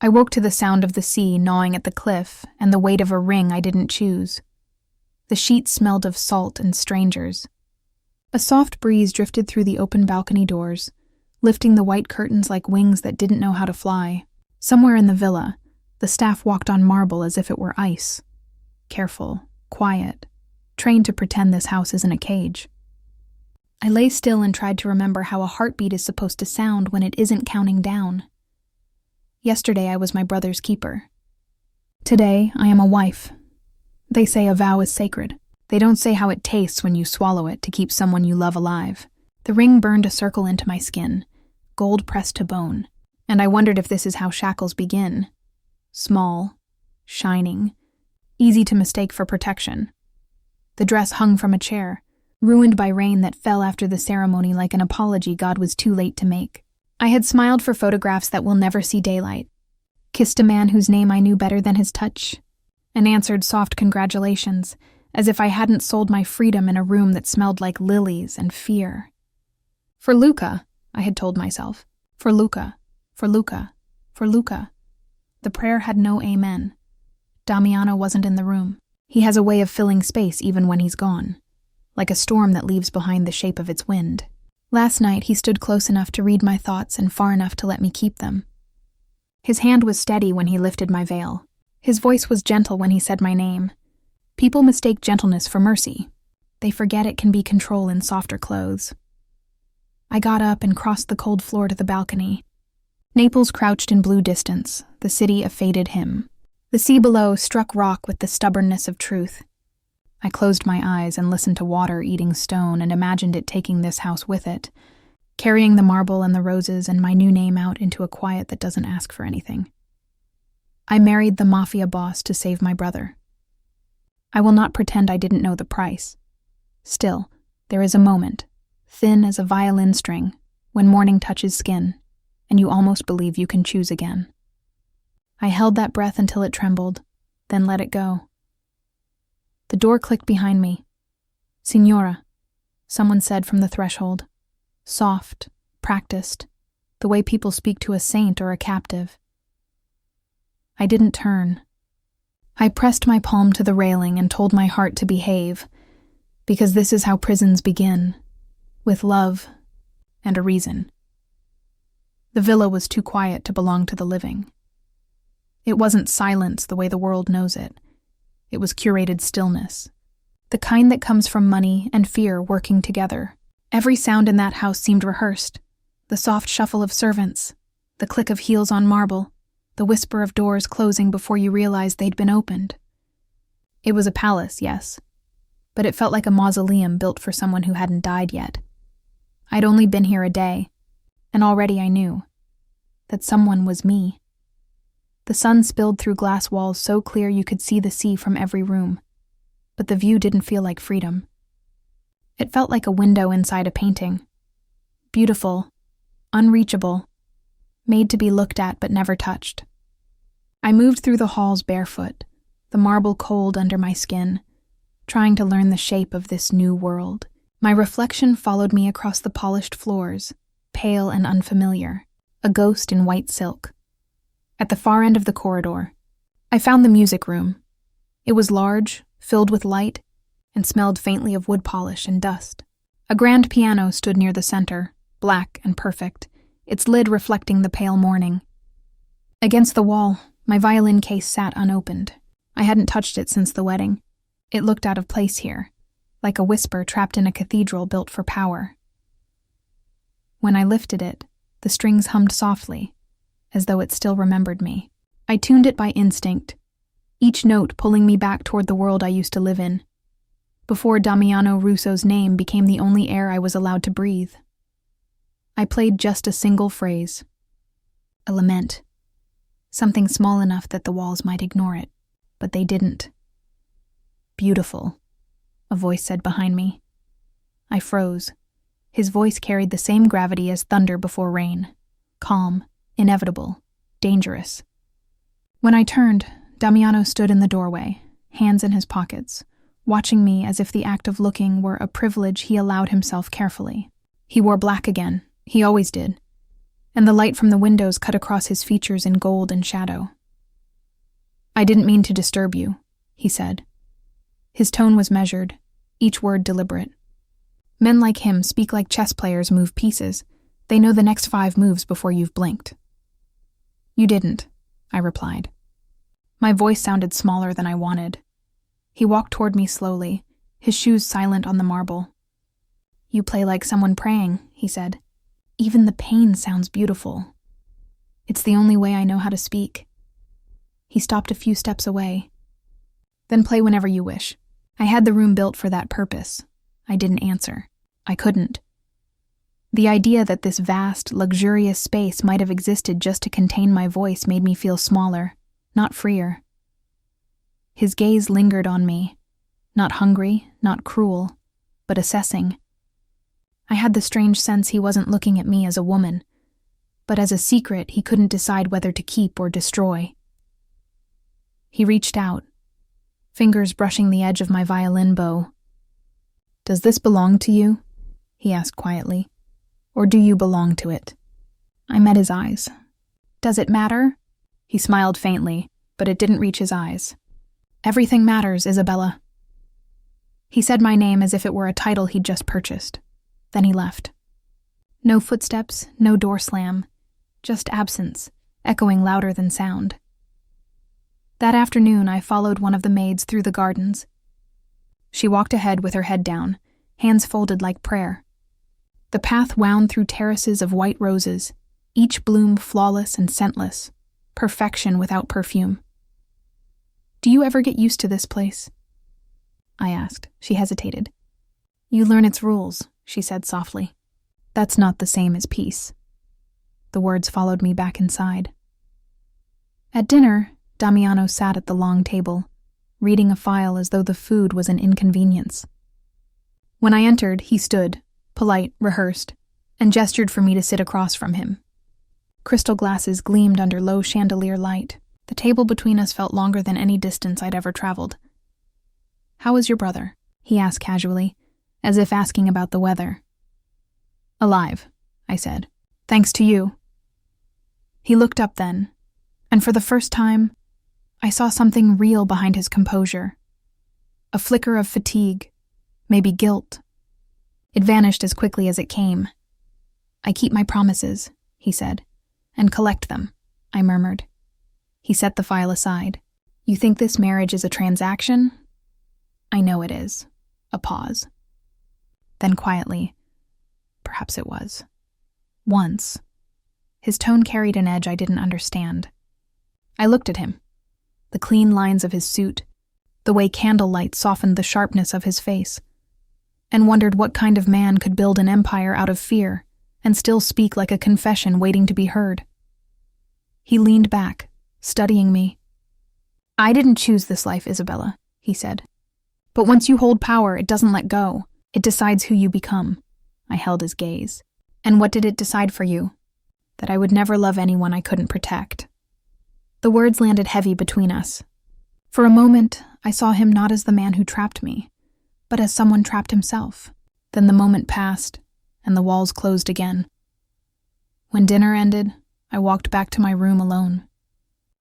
I woke to the sound of the sea gnawing at the cliff and the weight of a ring I didn't choose. The sheets smelled of salt and strangers. A soft breeze drifted through the open balcony doors, lifting the white curtains like wings that didn't know how to fly. Somewhere in the villa, the staff walked on marble as if it were ice. Careful, quiet, trained to pretend this house isn't a cage. I lay still and tried to remember how a heartbeat is supposed to sound when it isn't counting down. Yesterday I was my brother's keeper. Today I am a wife. They say a vow is sacred. They don't say how it tastes when you swallow it to keep someone you love alive. The ring burned a circle into my skin, gold pressed to bone, and I wondered if this is how shackles begin. Small, shining, easy to mistake for protection. The dress hung from a chair, ruined by rain that fell after the ceremony like an apology God was too late to make. I had smiled for photographs that will never see daylight, kissed a man whose name I knew better than his touch, and answered soft congratulations, as if I hadn't sold my freedom in a room that smelled like lilies and fear. For Luca, I had told myself. For Luca, for Luca, for Luca. The prayer had no amen. Damiano wasn't in the room. He has a way of filling space even when he's gone, like a storm that leaves behind the shape of its wind. Last night he stood close enough to read my thoughts and far enough to let me keep them. His hand was steady when he lifted my veil. His voice was gentle when he said my name. People mistake gentleness for mercy. They forget it can be control in softer clothes. I got up and crossed the cold floor to the balcony. Naples crouched in blue distance, the city a faded hymn. The sea below struck rock with the stubbornness of truth. I closed my eyes and listened to water eating stone and imagined it taking this house with it, carrying the marble and the roses and my new name out into a quiet that doesn't ask for anything. I married the Mafia Boss to save my brother. I will not pretend I didn't know the price. Still, there is a moment, thin as a violin string, when morning touches skin, and you almost believe you can choose again. I held that breath until it trembled, then let it go. The door clicked behind me. "Signora," someone said from the threshold. Soft, practiced, the way people speak to a saint or a captive. I didn't turn. I pressed my palm to the railing and told my heart to behave, because this is how prisons begin, with love and a reason. The villa was too quiet to belong to the living. It wasn't silence the way the world knows it. It was curated stillness, the kind that comes from money and fear working together. Every sound in that house seemed rehearsed. The soft shuffle of servants, the click of heels on marble, the whisper of doors closing before you realized they'd been opened. It was a palace, yes, but it felt like a mausoleum built for someone who hadn't died yet. I'd only been here a day, and already I knew that someone was me. The sun spilled through glass walls so clear you could see the sea from every room, but the view didn't feel like freedom. It felt like a window inside a painting. Beautiful, unreachable, made to be looked at but never touched. I moved through the halls barefoot, the marble cold under my skin, trying to learn the shape of this new world. My reflection followed me across the polished floors, pale and unfamiliar, a ghost in white silk. At the far end of the corridor, I found the music room. It was large, filled with light, and smelled faintly of wood polish and dust. A grand piano stood near the center, black and perfect, its lid reflecting the pale morning. Against the wall, my violin case sat unopened. I hadn't touched it since the wedding. It looked out of place here, like a whisper trapped in a cathedral built for power. When I lifted it, the strings hummed softly, as though it still remembered me. I tuned it by instinct, each note pulling me back toward the world I used to live in, before Damiano Russo's name became the only air I was allowed to breathe. I played just a single phrase, a lament, something small enough that the walls might ignore it, but they didn't. "Beautiful," a voice said behind me. I froze. His voice carried the same gravity as thunder before rain, calm, inevitable, dangerous. When I turned, Damiano stood in the doorway, hands in his pockets, watching me as if the act of looking were a privilege he allowed himself carefully. He wore black again, he always did, and the light from the windows cut across his features in gold and shadow. "I didn't mean to disturb you," he said. His tone was measured, each word deliberate. Men like him speak like chess players move pieces. They know the next 5 moves before you've blinked. "You didn't," I replied. My voice sounded smaller than I wanted. He walked toward me slowly, his shoes silent on the marble. "You play like someone praying," he said. "Even the pain sounds beautiful. It's the only way I know how to speak." He stopped a few steps away. "Then play whenever you wish. I had the room built for that purpose." I didn't answer. I couldn't. The idea that this vast, luxurious space might have existed just to contain my voice made me feel smaller, not freer. His gaze lingered on me, not hungry, not cruel, but assessing. I had the strange sense he wasn't looking at me as a woman, but as a secret he couldn't decide whether to keep or destroy. He reached out, fingers brushing the edge of my violin bow. "Does this belong to you?" he asked quietly. "Or do you belong to it?" I met his eyes. "Does it matter?" He smiled faintly, but it didn't reach his eyes. "Everything matters, Isabella." He said my name as if it were a title he'd just purchased. Then he left. No footsteps, no door slam, just absence, echoing louder than sound. That afternoon, I followed one of the maids through the gardens. She walked ahead with her head down, hands folded like prayer. The path wound through terraces of white roses, each bloom flawless and scentless, perfection without perfume. "Do you ever get used to this place?" I asked. She hesitated. "You learn its rules," she said softly. "That's not the same as peace." The words followed me back inside. At dinner, Damiano sat at the long table, reading a file as though the food was an inconvenience. When I entered, he stood, polite, rehearsed, and gestured for me to sit across from him. Crystal glasses gleamed under low chandelier light. The table between us felt longer than any distance I'd ever traveled. "How is your brother?" he asked casually, as if asking about the weather. "Alive," I said. "Thanks to you." He looked up then, and for the first time, I saw something real behind his composure. A flicker of fatigue, maybe guilt. It vanished as quickly as it came. "I keep my promises," he said. "And collect them," I murmured. He set the file aside. "You think this marriage is a transaction?" "I know it is." A pause. Then quietly, "Perhaps it was. Once." His tone carried an edge I didn't understand. I looked at him. The clean lines of his suit, the way candlelight softened the sharpness of his face, and wondered what kind of man could build an empire out of fear and still speak like a confession waiting to be heard. He leaned back, studying me. "I didn't choose this life, Isabella," he said. "But once you hold power, it doesn't let go. It decides who you become." I held his gaze. "And what did it decide for you?" "That I would never love anyone I couldn't protect." The words landed heavy between us. For a moment, I saw him not as the man who trapped me, but as someone trapped himself. Then the moment passed, and the walls closed again. When dinner ended, I walked back to my room alone.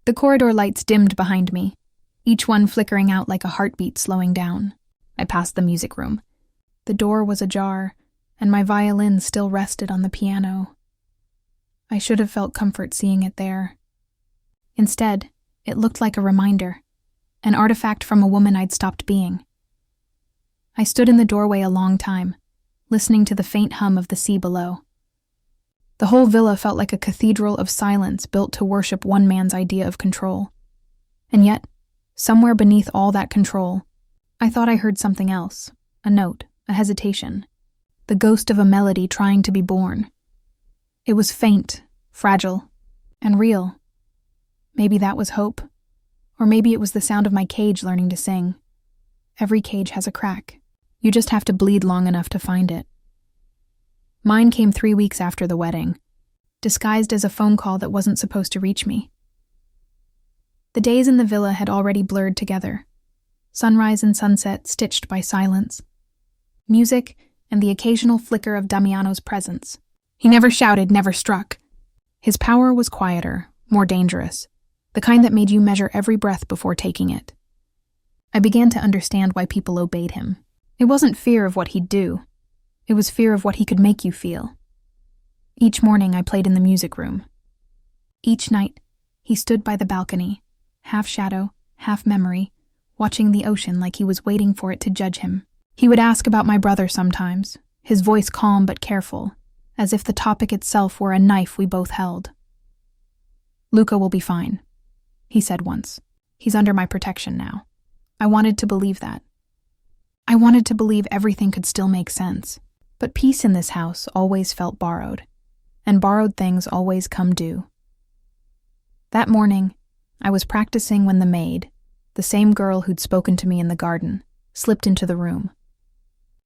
The corridor lights dimmed behind me, each one flickering out like a heartbeat slowing down. I passed the music room. The door was ajar, and my violin still rested on the piano. I should have felt comfort seeing it there. Instead, it looked like a reminder, an artifact from a woman I'd stopped being. I stood in the doorway a long time, listening to the faint hum of the sea below. The whole villa felt like a cathedral of silence built to worship one man's idea of control. And yet, somewhere beneath all that control, I thought I heard something else, a note, a hesitation, the ghost of a melody trying to be born. It was faint, fragile, and real. Maybe that was hope, or maybe it was the sound of my cage learning to sing. Every cage has a crack. You just have to bleed long enough to find it. Mine came 3 weeks after the wedding, disguised as a phone call that wasn't supposed to reach me. The days in the villa had already blurred together, sunrise and sunset stitched by silence, music, and the occasional flicker of Damiano's presence. He never shouted, never struck, His power was quieter, more dangerous, the kind that made you measure every breath before taking it. I began to understand why people obeyed him. It wasn't fear of what he'd do. It was fear of what he could make you feel. Each morning I played in the music room. Each night, he stood by the balcony, half shadow, half memory, watching the ocean like he was waiting for it to judge him. He would ask about my brother sometimes, his voice calm but careful, as if the topic itself were a knife we both held. "Luca will be fine," he said once. "He's under my protection now." I wanted to believe that. I wanted to believe everything could still make sense, but peace in this house always felt borrowed, and borrowed things always come due. That morning, I was practicing when the maid, the same girl who'd spoken to me in the garden, slipped into the room.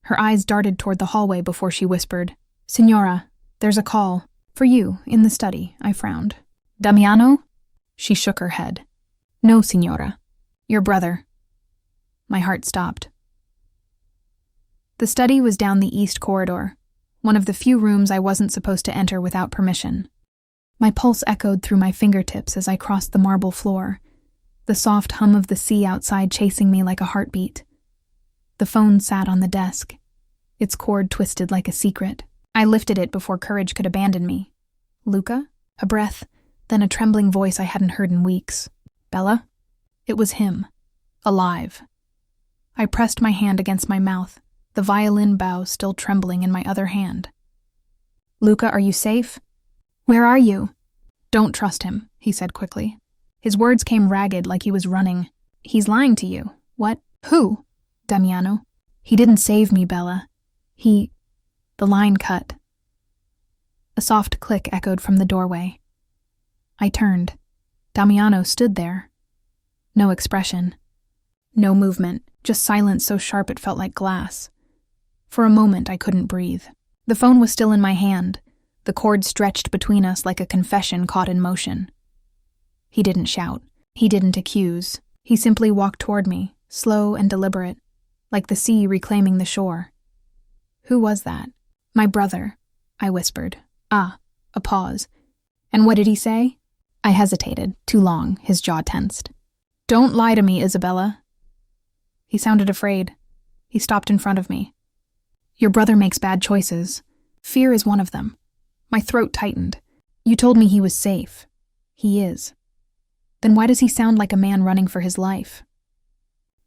Her eyes darted toward the hallway before she whispered, "Signora, there's a call. For you, in the study," I frowned. "Damiano?" She shook her head. "No, signora. Your brother." My heart stopped. The study was down the east corridor, one of the few rooms I wasn't supposed to enter without permission. My pulse echoed through my fingertips as I crossed the marble floor, the soft hum of the sea outside chasing me like a heartbeat. The phone sat on the desk, its cord twisted like a secret. I lifted it before courage could abandon me. "Luca?" A breath, then a trembling voice I hadn't heard in weeks. "Bella?" It was him. Alive. I pressed my hand against my mouth, the violin bow still trembling in my other hand. "Luca, are you safe?" "Where are you?" "Don't trust him," he said quickly. His words came ragged like he was running. "He's lying to you." "What? Who?" "Damiano. He didn't save me, Bella. He—" The line cut. A soft click echoed from the doorway. I turned. Damiano stood there. No expression. No movement, just silence so sharp it felt like glass. For a moment I couldn't breathe. The phone was still in my hand, the cord stretched between us like a confession caught in motion. He didn't shout. He didn't accuse. He simply walked toward me, slow and deliberate, like the sea reclaiming the shore. Who was that? "My brother," I whispered. A pause. "And what did he say?" I hesitated, too long, his jaw tensed. "Don't lie to me, Isabella." He sounded afraid. He stopped in front of me. "Your brother makes bad choices. Fear is one of them." My throat tightened. "You told me he was safe." "He is." "Then why does he sound like a man running for his life?"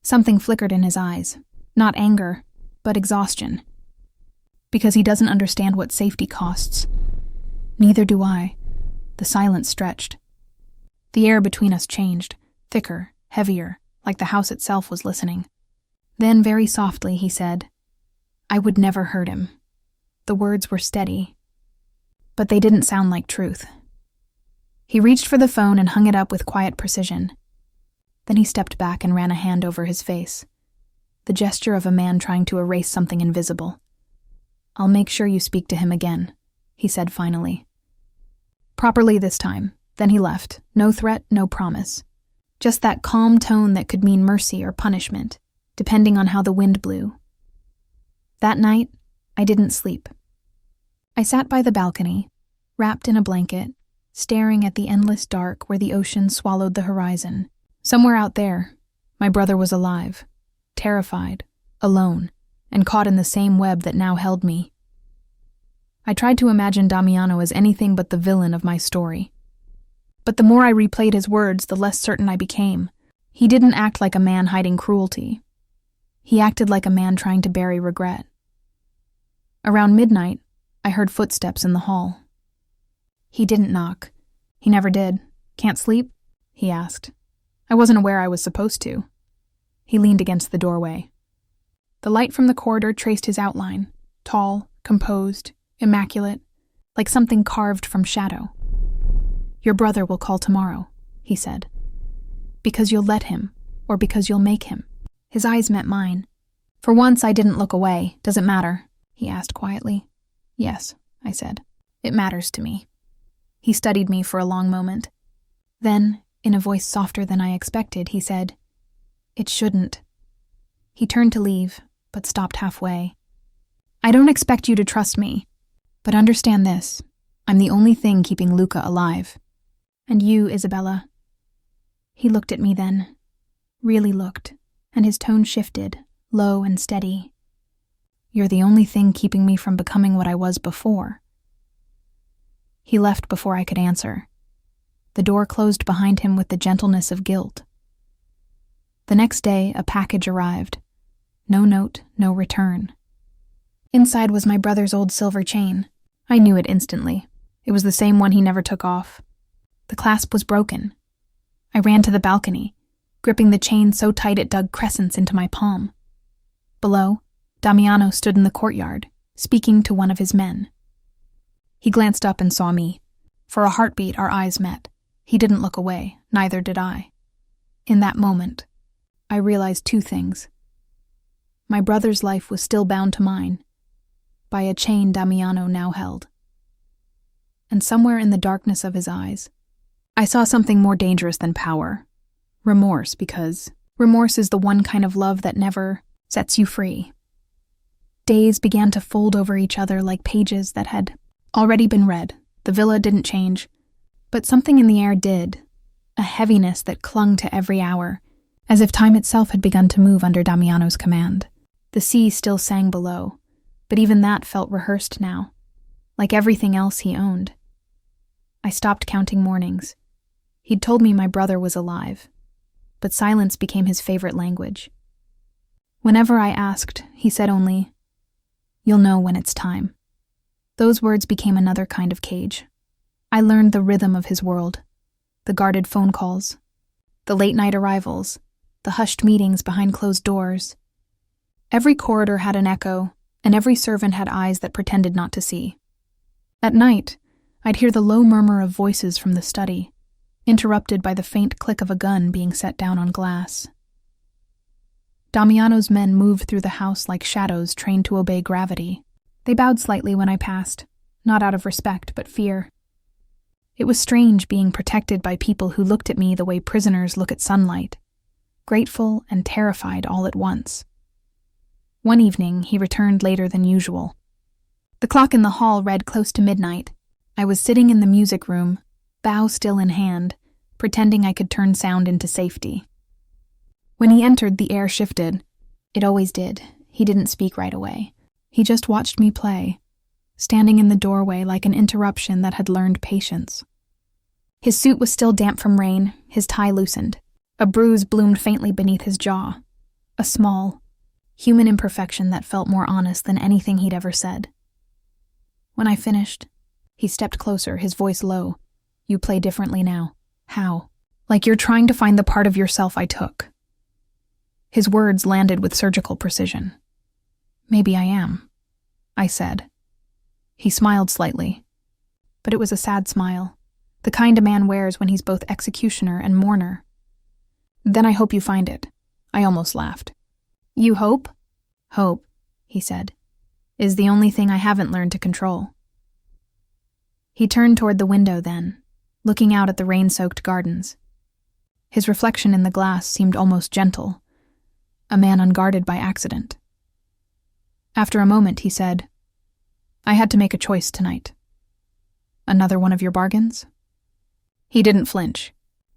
Something flickered in his eyes. Not anger, but exhaustion. "Because he doesn't understand what safety costs." "Neither do I." The silence stretched. The air between us changed, thicker, heavier, like the house itself was listening. Then, very softly, he said, "I would never hurt him." The words were steady, but they didn't sound like truth. He reached for the phone and hung it up with quiet precision. Then he stepped back and ran a hand over his face, the gesture of a man trying to erase something invisible. "I'll make sure you speak to him again," he said finally. Properly this time. Then he left. No threat, no promise. Just that calm tone that could mean mercy or punishment, depending on how the wind blew. That night, I didn't sleep. I sat by the balcony, wrapped in a blanket, staring at the endless dark where the ocean swallowed the horizon. Somewhere out there, my brother was alive, terrified, alone, and caught in the same web that now held me. I tried to imagine Damiano as anything but the villain of my story. But the more I replayed his words, the less certain I became. He didn't act like a man hiding cruelty. He acted like a man trying to bury regret. Around midnight, I heard footsteps in the hall. He didn't knock. He never did. "Can't sleep?" he asked. I wasn't aware I was supposed to. He leaned against the doorway. The light from the corridor traced his outline, tall, composed, immaculate, like something carved from shadow. "Your brother will call tomorrow," he said. "Because you'll let him, or because you'll make him." His eyes met mine. For once I didn't look away. "Does it matter?" he asked quietly. "Yes," I said. "It matters to me." He studied me for a long moment. Then, in a voice softer than I expected, he said, "It shouldn't." He turned to leave, but stopped halfway. "I don't expect you to trust me, but understand this. I'm the only thing keeping Luca alive. And you, Isabella." He looked at me then, really looked, and his tone shifted, low and steady. "You're the only thing keeping me from becoming what I was before." He left before I could answer. The door closed behind him with the gentleness of guilt. The next day, a package arrived. No note, no return. Inside was my brother's old silver chain. I knew it instantly. It was the same one he never took off. The clasp was broken. I ran to the balcony, gripping the chain so tight it dug crescents into my palm. Below, Damiano stood in the courtyard, speaking to one of his men. He glanced up and saw me. For a heartbeat, our eyes met. He didn't look away, neither did I. In that moment, I realized two things. My brother's life was still bound to mine, by a chain Damiano now held. And somewhere in the darkness of his eyes, I saw something more dangerous than power. Remorse, because remorse is the one kind of love that never sets you free. Days began to fold over each other like pages that had already been read. The villa didn't change, but something in the air did, a heaviness that clung to every hour, as if time itself had begun to move under Damiano's command. The sea still sang below, but even that felt rehearsed now, like everything else he owned. I stopped counting mornings. He'd told me my brother was alive, but silence became his favorite language. Whenever I asked, he said only, "You'll know when it's time." Those words became another kind of cage. I learned the rhythm of his world, the guarded phone calls, the late-night arrivals, the hushed meetings behind closed doors. Every corridor had an echo, and every servant had eyes that pretended not to see. At night, I'd hear the low murmur of voices from the study, interrupted by the faint click of a gun being set down on glass. Damiano's men moved through the house like shadows trained to obey gravity. They bowed slightly when I passed, not out of respect but fear. It was strange being protected by people who looked at me the way prisoners look at sunlight, grateful and terrified all at once. One evening, he returned later than usual. The clock in the hall read close to midnight. I was sitting in the music room, bow still in hand, pretending I could turn sound into safety. When he entered, the air shifted. It always did. He didn't speak right away. He just watched me play, standing in the doorway like an interruption that had learned patience. His suit was still damp from rain, his tie loosened. A bruise bloomed faintly beneath his jaw. A small, human imperfection that felt more honest than anything he'd ever said. When I finished, he stepped closer, his voice low. "You play differently now." "How?" "Like you're trying to find the part of yourself I took." His words landed with surgical precision. "Maybe I am," I said. He smiled slightly, but it was a sad smile, the kind a man wears when he's both executioner and mourner. "Then I hope you find it." I almost laughed. "You hope?" "Hope," he said, "is the only thing I haven't learned to control." He turned toward the window then, looking out at the rain-soaked gardens. His reflection in the glass seemed almost gentle, a man unguarded by accident. After a moment, he said, "I had to make a choice tonight." "Another one of your bargains?" He didn't flinch.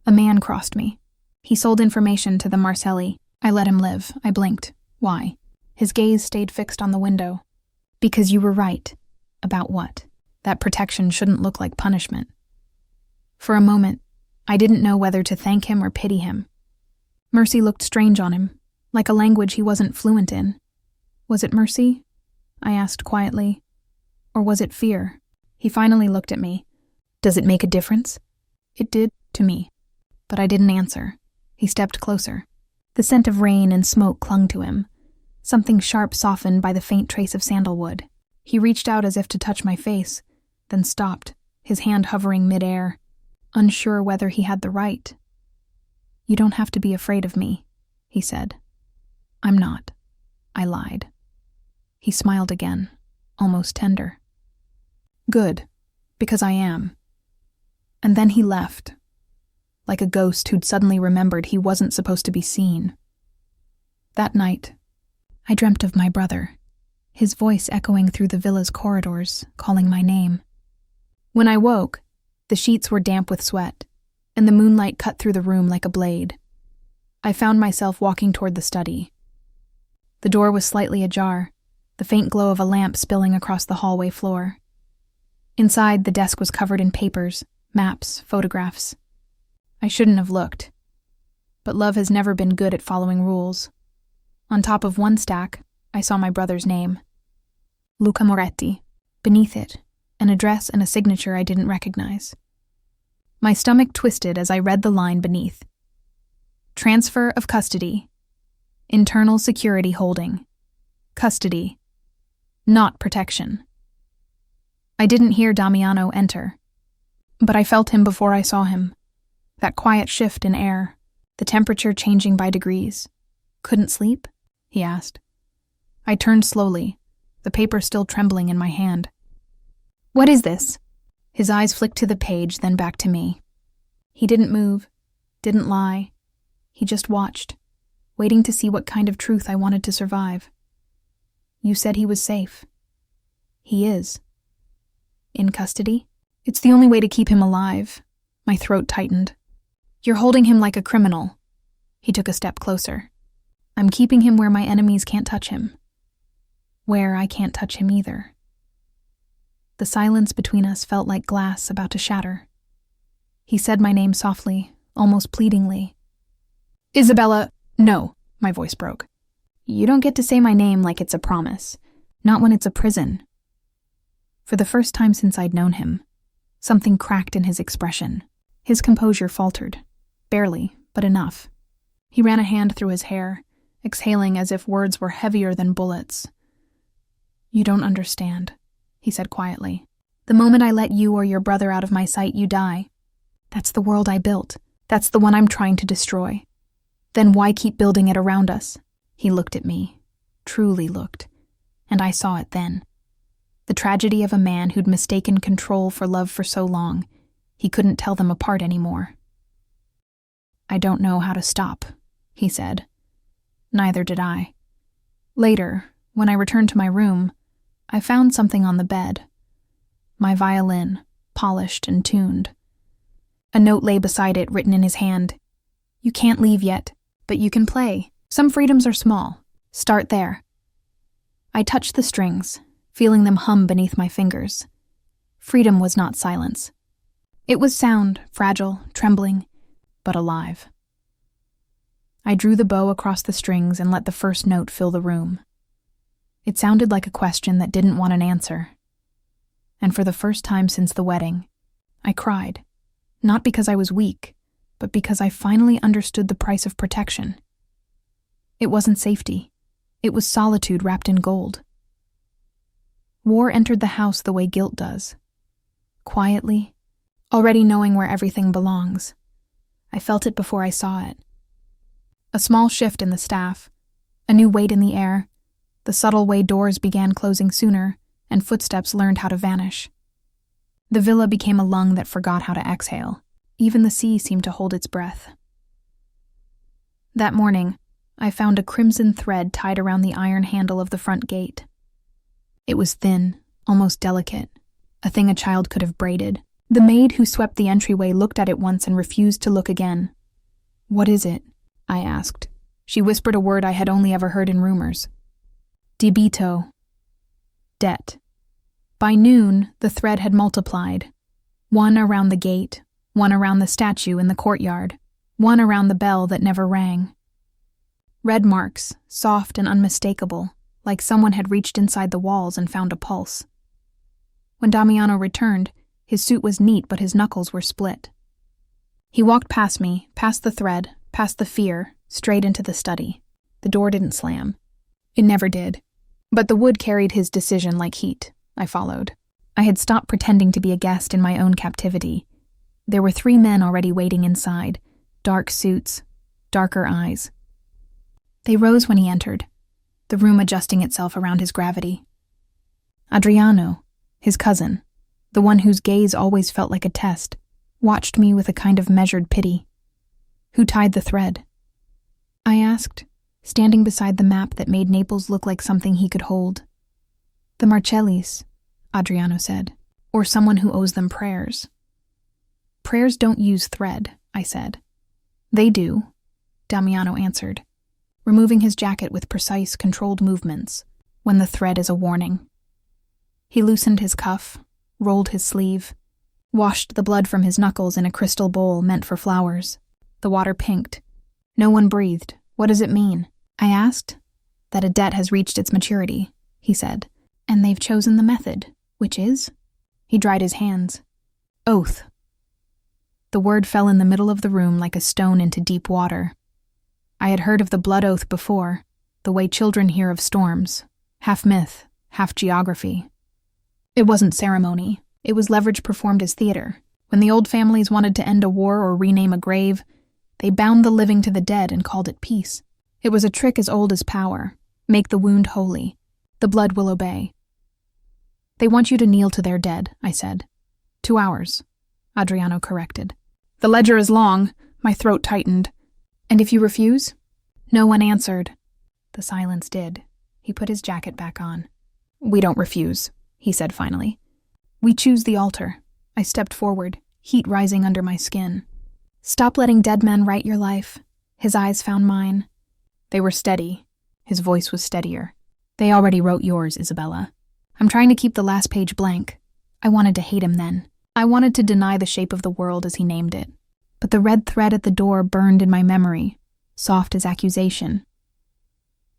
A man crossed me. He sold information to the Marcelli. I let him live. I blinked. Why? His gaze stayed fixed on the window. "Because you were right." "About what?" "That protection shouldn't look like punishment." For a moment, I didn't know whether to thank him or pity him. Mercy looked strange on him, like a language he wasn't fluent in. Was it mercy? I asked quietly. Or was it fear? He finally looked at me. "Does it make a difference?" It did, to me. But I didn't answer. He stepped closer. The scent of rain and smoke clung to him, something sharp softened by the faint trace of sandalwood. He reached out as if to touch my face, then stopped, his hand hovering mid-air, unsure whether he had the right. "You don't have to be afraid of me," he said. "I'm not." I lied. He smiled again, almost tender. "Good, because I am." And then he left, like a ghost who'd suddenly remembered he wasn't supposed to be seen. That night, I dreamt of my brother, his voice echoing through the villa's corridors, calling my name. When I woke, the sheets were damp with sweat, and the moonlight cut through the room like a blade. I found myself walking toward the study. The door was slightly ajar, the faint glow of a lamp spilling across the hallway floor. Inside, the desk was covered in papers, maps, photographs. I shouldn't have looked. But love has never been good at following rules. On top of one stack, I saw my brother's name. Luca Moretti. Beneath it, an address and a signature I didn't recognize. My stomach twisted as I read the line beneath. Transfer of custody. Internal security holding. Custody. Not protection. I didn't hear Damiano enter, but I felt him before I saw him. That quiet shift in air, the temperature changing by degrees. Couldn't sleep? He asked. I turned slowly, the paper still trembling in my hand. What is this? His eyes flicked to the page, then back to me. He didn't move, didn't lie. He just watched, waiting to see what kind of truth I wanted to survive. You said he was safe. He is. In custody? It's the only way to keep him alive. My throat tightened. You're holding him like a criminal. He took a step closer. I'm keeping him where my enemies can't touch him. Where I can't touch him either. The silence between us felt like glass about to shatter. He said my name softly, almost pleadingly. Isabella, no, my voice broke. You don't get to say my name like it's a promise. Not when it's a prison. For the first time since I'd known him, something cracked in his expression. His composure faltered. Barely, but enough. He ran a hand through his hair, exhaling as if words were heavier than bullets. You don't understand, he said quietly. The moment I let you or your brother out of my sight, you die. That's the world I built. That's the one I'm trying to destroy. Then why keep building it around us? He looked at me, truly looked, and I saw it then. The tragedy of a man who'd mistaken control for love for so long, he couldn't tell them apart anymore. I don't know how to stop, he said. Neither did I. Later, when I returned to my room, I found something on the bed. My violin, polished and tuned. A note lay beside it, written in his hand. You can't leave yet, but you can play. Some freedoms are small. Start there. I touched the strings, feeling them hum beneath my fingers. Freedom was not silence. It was sound, fragile, trembling, but alive. I drew the bow across the strings and let the first note fill the room. It sounded like a question that didn't want an answer. And for the first time since the wedding, I cried. Not because I was weak, but because I finally understood the price of protection. It wasn't safety. It was solitude wrapped in gold. War entered the house the way guilt does. Quietly, already knowing where everything belongs. I felt it before I saw it. A small shift in the staff, a new weight in the air, the subtle way doors began closing sooner, and footsteps learned how to vanish. The villa became a lung that forgot how to exhale. Even the sea seemed to hold its breath. That morning, I found a crimson thread tied around the iron handle of the front gate. It was thin, almost delicate, a thing a child could have braided. The maid who swept the entryway looked at it once and refused to look again. What is it? I asked. She whispered a word I had only ever heard in rumors. Debito. Debt. By noon, the thread had multiplied. One around the gate, one around the statue in the courtyard, one around the bell that never rang. Red marks, soft and unmistakable, like someone had reached inside the walls and found a pulse. When Damiano returned, his suit was neat but his knuckles were split. He walked past me, past the thread, past the fear, straight into the study. The door didn't slam. It never did. But the wood carried his decision like heat. I followed. I had stopped pretending to be a guest in my own captivity. There were 3 men already waiting inside, dark suits, darker eyes. They rose when he entered, the room adjusting itself around his gravity. Adriano, his cousin, the one whose gaze always felt like a test, watched me with a kind of measured pity. Who tied the thread? I asked, standing beside the map that made Naples look like something he could hold. The Marcellis, Adriano said. or someone who owes them prayers. Prayers don't use thread, I said. They do, Damiano answered, removing his jacket with precise, controlled movements, when the thread is a warning. He loosened his cuff, rolled his sleeve, washed the blood from his knuckles in a crystal bowl meant for flowers. The water pinked. No one breathed. What does it mean? I asked. That a debt has reached its maturity, he said. And they've chosen the method, which is? He dried his hands. Oath. The word fell in the middle of the room like a stone into deep water. I had heard of the blood oath before, the way children hear of storms, half myth, half geography. It wasn't ceremony. It was leverage performed as theater. When the old families wanted to end a war or rename a grave, they bound the living to the dead and called it peace. It was a trick as old as power. Make the wound holy. The blood will obey. They want you to kneel to their dead, I said. 2 hours, Adriano corrected. The ledger is long. My throat tightened. And if you refuse? No one answered. The silence did. He put his jacket back on. We don't refuse, he said finally. We choose the altar. I stepped forward, heat rising under my skin. Stop letting dead men write your life. His eyes found mine. They were steady. His voice was steadier. They already wrote yours, Isabella. I'm trying to keep the last page blank. I wanted to hate him then. I wanted to deny the shape of the world as he named it. But the red thread at the door burned in my memory, soft as accusation.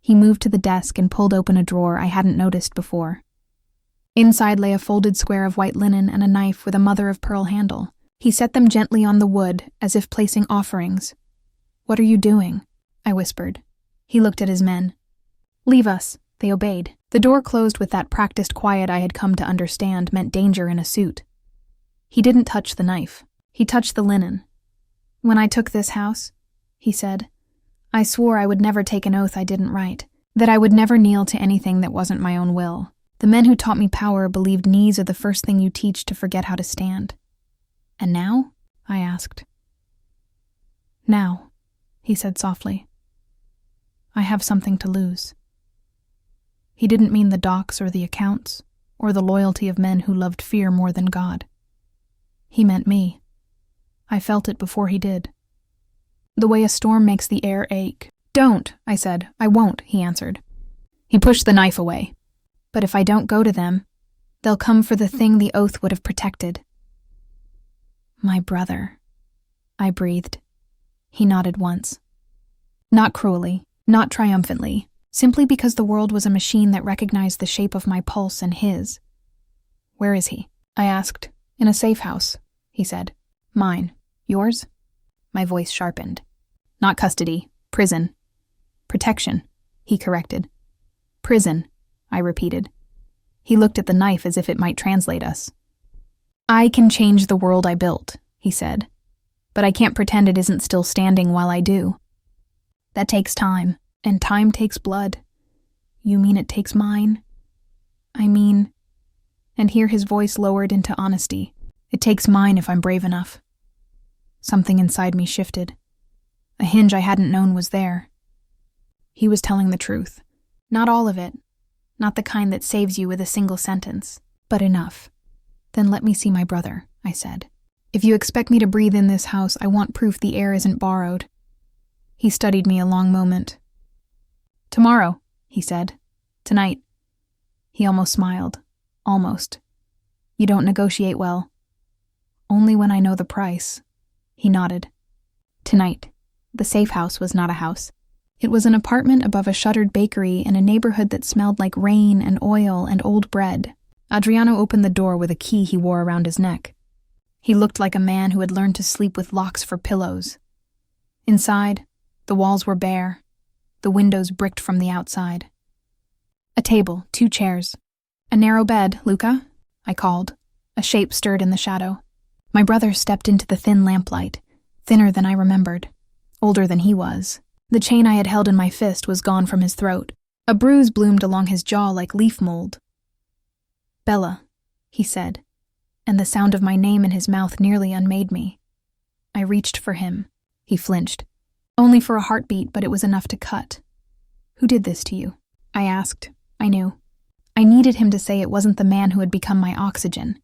He moved to the desk and pulled open a drawer I hadn't noticed before. Inside lay a folded square of white linen and a knife with a mother-of-pearl handle. He set them gently on the wood, as if placing offerings. What are you doing? I whispered. He looked at his men. Leave us. They obeyed. The door closed with that practiced quiet I had come to understand meant danger in a suit. He didn't touch the knife. He touched the linen. When I took this house, he said, I swore I would never take an oath I didn't write, that I would never kneel to anything that wasn't my own will. The men who taught me power believed knees are the first thing you teach to forget how to stand. And now? I asked. Now, he said softly. I have something to lose. He didn't mean the docks or the accounts, or the loyalty of men who loved fear more than God. He meant me. I felt it before he did. The way a storm makes the air ache. Don't, I said. I won't, he answered. He pushed the knife away. But if I don't go to them, they'll come for the thing the oath would have protected. My brother, I breathed. He nodded once. Not cruelly, not triumphantly, simply because the world was a machine that recognized the shape of my pulse and his. Where is he? I asked. In a safe house, he said. Mine. Yours? My voice sharpened. Not custody. Prison. Protection, he corrected. Prison, I repeated. He looked at the knife as if it might translate us. I can change the world I built, he said, but I can't pretend it isn't still standing while I do. That takes time, and time takes blood. You mean it takes mine? I mean, and here his voice lowered into honesty, it takes mine if I'm brave enough. Something inside me shifted. A hinge I hadn't known was there. He was telling the truth. Not all of it. Not the kind that saves you with a single sentence, but enough. Then let me see my brother, I said. If you expect me to breathe in this house, I want proof the air isn't borrowed. He studied me a long moment. Tomorrow, he said. Tonight. He almost smiled. Almost. You don't negotiate well. Only when I know the price. He nodded. Tonight. The safe house was not a house. It was an apartment above a shuttered bakery in a neighborhood that smelled like rain and oil and old bread. Adriano opened the door with a key he wore around his neck. He looked like a man who had learned to sleep with locks for pillows. Inside, the walls were bare, the windows bricked from the outside. A table, 2 chairs. A narrow bed, Luca, I called. A shape stirred in the shadow. My brother stepped into the thin lamplight, thinner than I remembered, older than he was. The chain I had held in my fist was gone from his throat. A bruise bloomed along his jaw like leaf mold. Bella, he said, and the sound of my name in his mouth nearly unmade me. I reached for him. He flinched. Only for a heartbeat, but it was enough to cut. Who did this to you? I asked. I knew. I needed him to say it wasn't the man who had become my oxygen.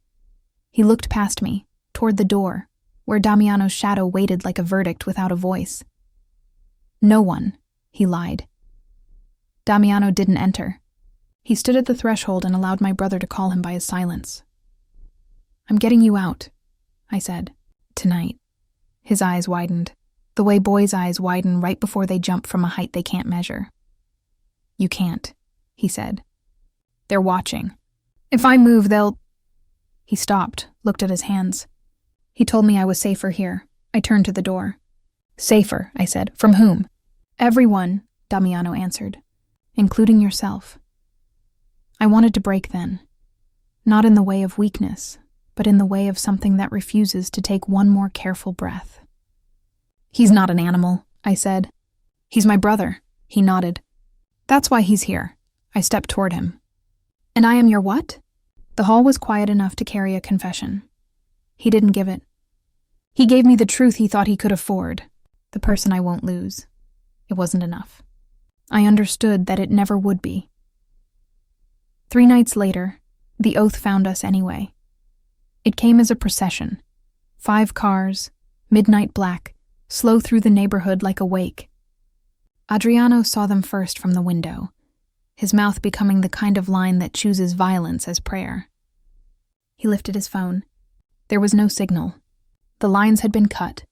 He looked past me, toward the door, where Damiano's shadow waited like a verdict without a voice. No one, he lied. Damiano didn't enter. He stood at the threshold and allowed my brother to call him by his silence. I'm getting you out, I said. Tonight. His eyes widened, the way boys' eyes widen right before they jump from a height they can't measure. You can't, he said. They're watching. If I move, they'll... He stopped, looked at his hands. He told me I was safer here. I turned to the door. Safer, I said. From whom? Everyone, Damiano answered, including yourself. I wanted to break then. Not in the way of weakness, but in the way of something that refuses to take one more careful breath. He's not an animal, I said. He's my brother, he nodded. That's why he's here. I stepped toward him. And I am your what? The hall was quiet enough to carry a confession. He didn't give it. He gave me the truth he thought he could afford, the person I won't lose. It wasn't enough. I understood that it never would be. 3 nights later, the oath found us anyway. It came as a procession. 5 cars, midnight black, slow through the neighborhood like a wake. Adriano saw them first from the window, his mouth becoming the kind of line that chooses violence as prayer. He lifted his phone. There was no signal. The lines had been cut.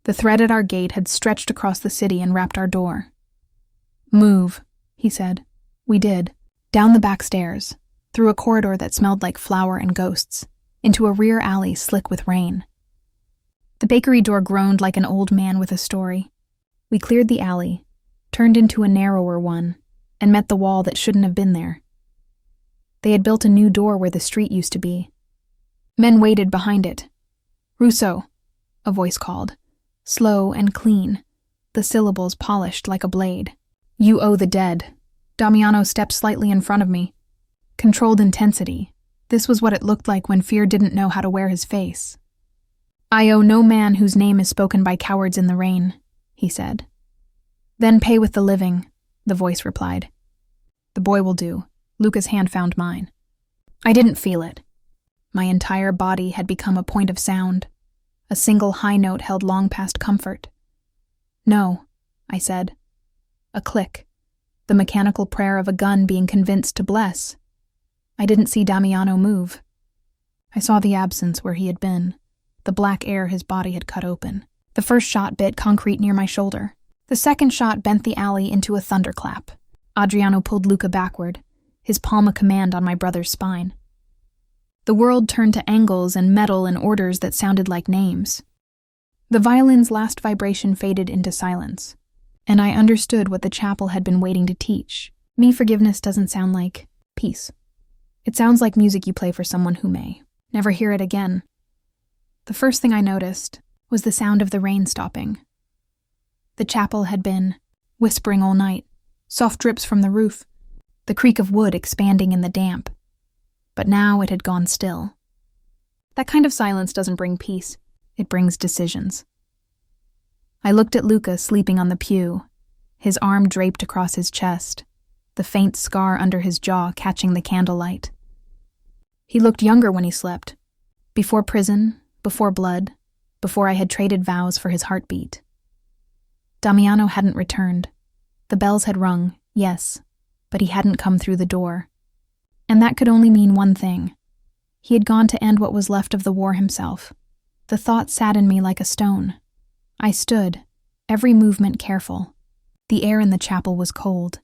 The thread at our gate had stretched across the city and wrapped our door. Move, he said. We did. Down the back stairs, through a corridor that smelled like flour and ghosts, into a rear alley slick with rain. The bakery door groaned like an old man with a story. We cleared the alley, turned into a narrower one, and met the wall that shouldn't have been there. They had built a new door where the street used to be. Men waited behind it. Russo, a voice called, slow and clean, the syllables polished like a blade. You owe the dead. Damiano stepped slightly in front of me. Controlled intensity. This was what it looked like when fear didn't know how to wear his face. I owe no man whose name is spoken by cowards in the rain, he said. Then pay with the living, the voice replied. The boy will do. Luca's hand found mine. I didn't feel it. My entire body had become a point of sound, a single high note held long past comfort. No, I said. A click, the mechanical prayer of a gun being convinced to bless. I didn't see Damiano move. I saw the absence where he had been, the black air his body had cut open. The first shot bit concrete near my shoulder. The second shot bent the alley into a thunderclap. Adriano pulled Luca backward, his palm a command on my brother's spine. The world turned to angles and metal and orders that sounded like names. The violin's last vibration faded into silence, and I understood what the chapel had been waiting to teach. Me, forgiveness doesn't sound like peace. It sounds like music you play for someone who may never hear it again. The first thing I noticed was the sound of the rain stopping. The chapel had been whispering all night, soft drips from the roof, the creak of wood expanding in the damp. But now it had gone still. That kind of silence doesn't bring peace, it brings decisions. I looked at Luca sleeping on the pew, his arm draped across his chest, the faint scar under his jaw catching the candlelight. He looked younger when he slept, before prison, before blood, before I had traded vows for his heartbeat. Damiano hadn't returned. The bells had rung, yes, but he hadn't come through the door. And that could only mean one thing. He had gone to end what was left of the war himself. The thought sat in me like a stone. I stood, every movement careful. The air in the chapel was cold,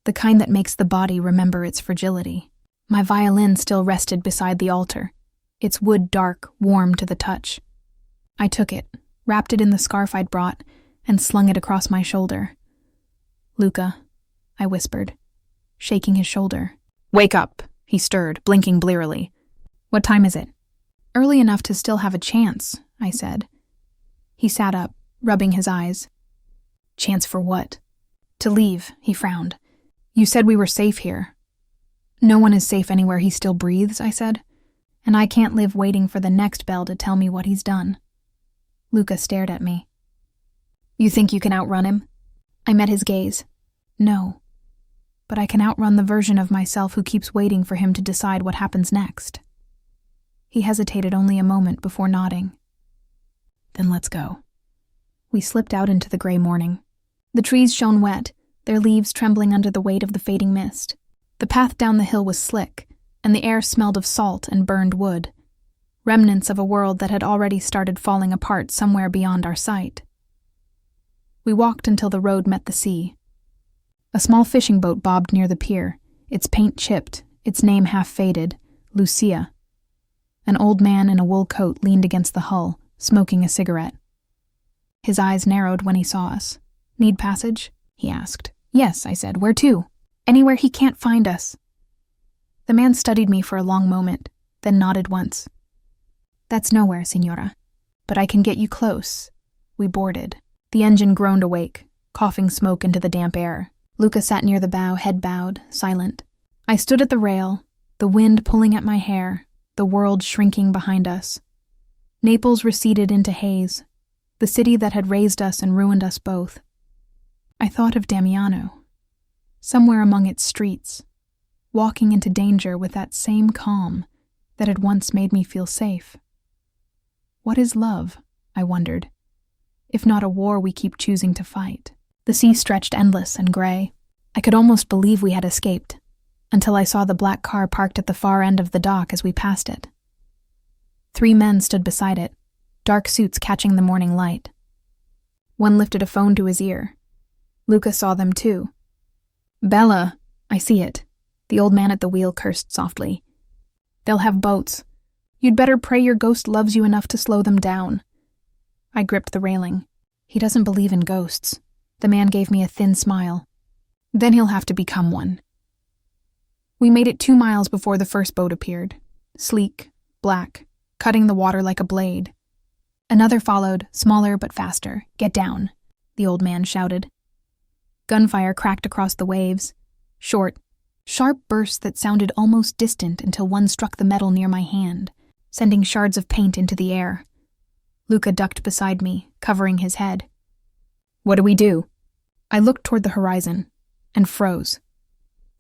the kind that makes the body remember its fragility. My violin still rested beside the altar, its wood dark, warm to the touch. I took it, wrapped it in the scarf I'd brought, and slung it across my shoulder. Luca, I whispered, shaking his shoulder. Wake up, he stirred, blinking blearily. What time is it? Early enough to still have a chance, I said. He sat up, rubbing his eyes. Chance for what? To leave, he frowned. You said we were safe here. No one is safe anywhere he still breathes, I said. And I can't live waiting for the next bell to tell me what he's done. Luca stared at me. You think you can outrun him? I met his gaze. No. But I can outrun the version of myself who keeps waiting for him to decide what happens next. He hesitated only a moment before nodding. Then let's go. We slipped out into the gray morning. The trees shone wet, their leaves trembling under the weight of the fading mist. The path down the hill was slick, and the air smelled of salt and burned wood, remnants of a world that had already started falling apart somewhere beyond our sight. We walked until the road met the sea. A small fishing boat bobbed near the pier, its paint chipped, its name half faded, Lucia. An old man in a wool coat leaned against the hull, smoking a cigarette. His eyes narrowed when he saw us. Need passage? He asked. Yes, I said. Where to? Anywhere he can't find us. The man studied me for a long moment, then nodded once. That's nowhere, Senora. But I can get you close. We boarded. The engine groaned awake, coughing smoke into the damp air. Luca sat near the bow, head bowed, silent. I stood at the rail, the wind pulling at my hair, the world shrinking behind us. Naples receded into haze, the city that had raised us and ruined us both. I thought of Damiano, somewhere among its streets, walking into danger with that same calm that had once made me feel safe. What is love, I wondered, if not a war we keep choosing to fight? The sea stretched endless and gray. I could almost believe we had escaped, until I saw the black car parked at the far end of the dock as we passed it. 3 men stood beside it, dark suits catching the morning light. One lifted a phone to his ear. Luca saw them too. Bella, I see it. The old man at the wheel cursed softly. They'll have boats. You'd better pray your ghost loves you enough to slow them down. I gripped the railing. He doesn't believe in ghosts. The man gave me a thin smile. Then he'll have to become one. We made it 2 miles before the first boat appeared. Sleek, black, cutting the water like a blade. Another followed, smaller but faster. Get down, the old man shouted. Gunfire cracked across the waves. Short, sharp bursts that sounded almost distant until one struck the metal near my hand, sending shards of paint into the air. Luca ducked beside me, covering his head. What do we do? I looked toward the horizon, and froze.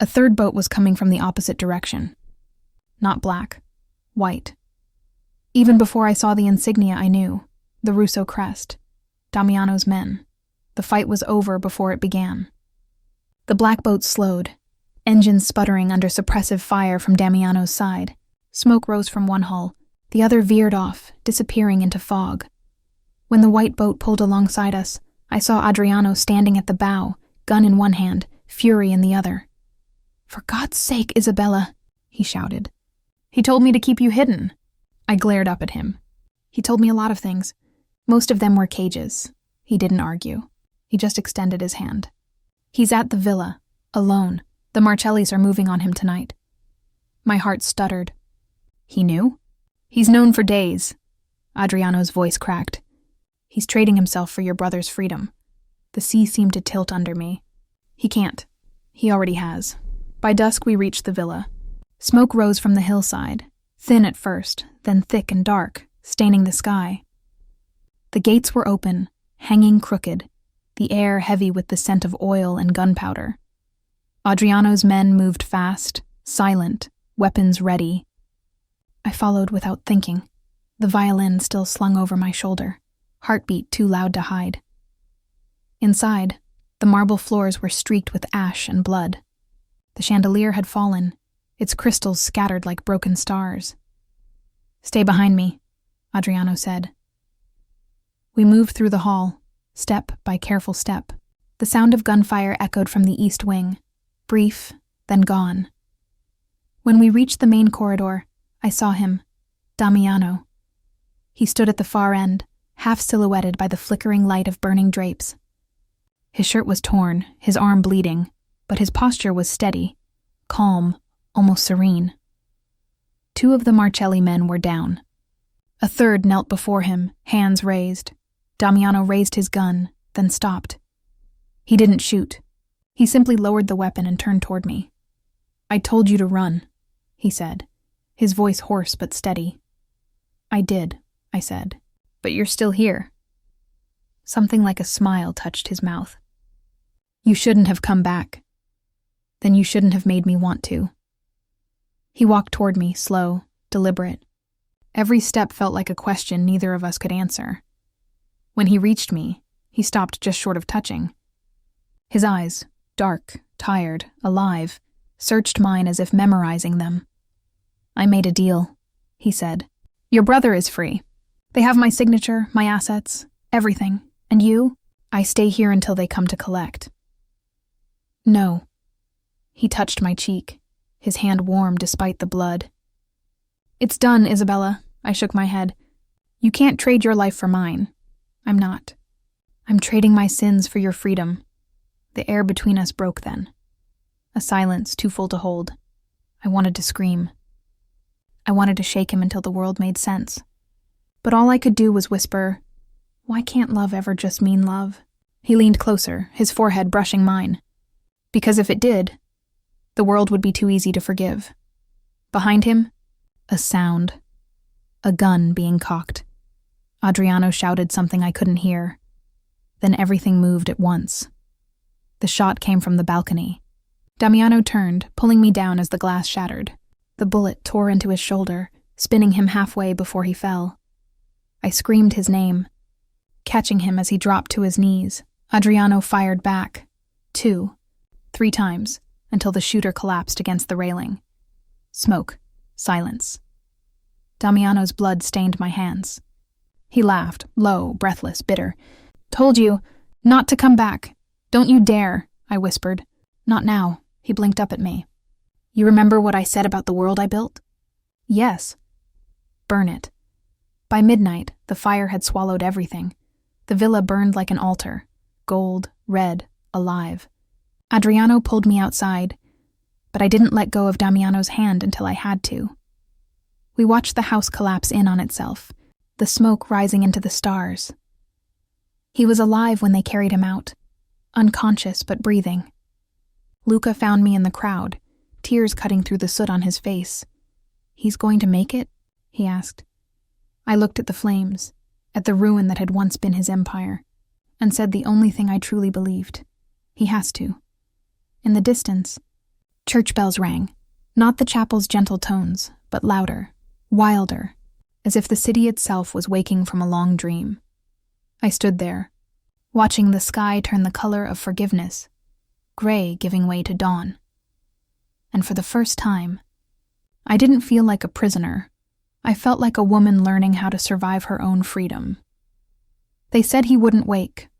A third boat was coming from the opposite direction. Not black, white. Even before I saw the insignia I knew, the Russo crest, Damiano's men. The fight was over before it began. The black boat slowed, engines sputtering under suppressive fire from Damiano's side. Smoke rose from one hull, the other veered off, disappearing into fog. When the white boat pulled alongside us, I saw Adriano standing at the bow, gun in one hand, fury in the other. For God's sake, Isabella, he shouted. He told me to keep you hidden. I glared up at him. He told me a lot of things. Most of them were cages. He didn't argue. He just extended his hand. He's at the villa, alone. The Marcellis are moving on him tonight. My heart stuttered. He knew? He's known for days. Adriano's voice cracked. He's trading himself for your brother's freedom. The sea seemed to tilt under me. He can't. He already has. By dusk we reached the villa. Smoke rose from the hillside, thin at first, then thick and dark, staining the sky. The gates were open, hanging crooked, the air heavy with the scent of oil and gunpowder. Adriano's men moved fast, silent, weapons ready. I followed without thinking, the violin still slung over my shoulder, heartbeat too loud to hide. Inside, the marble floors were streaked with ash and blood. The chandelier had fallen, its crystals scattered like broken stars. Stay behind me, Adriano said. We moved through the hall, step by careful step. The sound of gunfire echoed from the east wing, brief, then gone. When we reached the main corridor, I saw him, Damiano. He stood at the far end, half silhouetted by the flickering light of burning drapes. His shirt was torn, his arm bleeding, but his posture was steady, calm, almost serene. 2 of the Marcelli men were down. A third knelt before him, hands raised. Damiano raised his gun, then stopped. He didn't shoot. He simply lowered the weapon and turned toward me. I told you to run, he said, his voice hoarse but steady. I did, I said, but you're still here. Something like a smile touched his mouth. You shouldn't have come back. Then you shouldn't have made me want to. He walked toward me, slow, deliberate. Every step felt like a question neither of us could answer. When he reached me, he stopped just short of touching. His eyes, dark, tired, alive, searched mine as if memorizing them. "I made a deal," he said. "Your brother is free. They have my signature, my assets, everything. And you? I stay here until they come to collect." "No." He touched my cheek, his hand warm despite the blood. "It's done, Isabella," I shook my head. "You can't trade your life for mine. I'm not. I'm trading my sins for your freedom." The air between us broke then. A silence too full to hold. I wanted to scream. I wanted to shake him until the world made sense. But all I could do was whisper, "Why can't love ever just mean love?" He leaned closer, his forehead brushing mine. "Because if it did, the world would be too easy to forgive." Behind him, a sound. A gun being cocked. Adriano shouted something I couldn't hear. Then everything moved at once. The shot came from the balcony. Damiano turned, pulling me down as the glass shattered. The bullet tore into his shoulder, spinning him halfway before he fell. I screamed his name. Catching him as he dropped to his knees, Adriano fired back. 2, 3 times, until the shooter collapsed against the railing. Smoke. Silence. Damiano's blood stained my hands. He laughed, low, breathless, bitter. "Told you, not to come back. Don't you dare," I whispered. "Not now." He blinked up at me. "You remember what I said about the world I built?" "Yes." "Burn it." By midnight, the fire had swallowed everything. The villa burned like an altar, gold, red, alive. Adriano pulled me outside, but I didn't let go of Damiano's hand until I had to. We watched the house collapse in on itself, the smoke rising into the stars. He was alive when they carried him out, unconscious but breathing. Luca found me in the crowd, tears cutting through the soot on his face. "He's going to make it?" he asked. I looked at the flames, at the ruin that had once been his empire, and said the only thing I truly believed. He has to. In the distance, church bells rang, not the chapel's gentle tones, but louder, wilder, as if the city itself was waking from a long dream. I stood there, watching the sky turn the color of forgiveness, gray giving way to dawn. And for the first time, I didn't feel like a prisoner. I felt like a woman learning how to survive her own freedom. They said he wouldn't wake,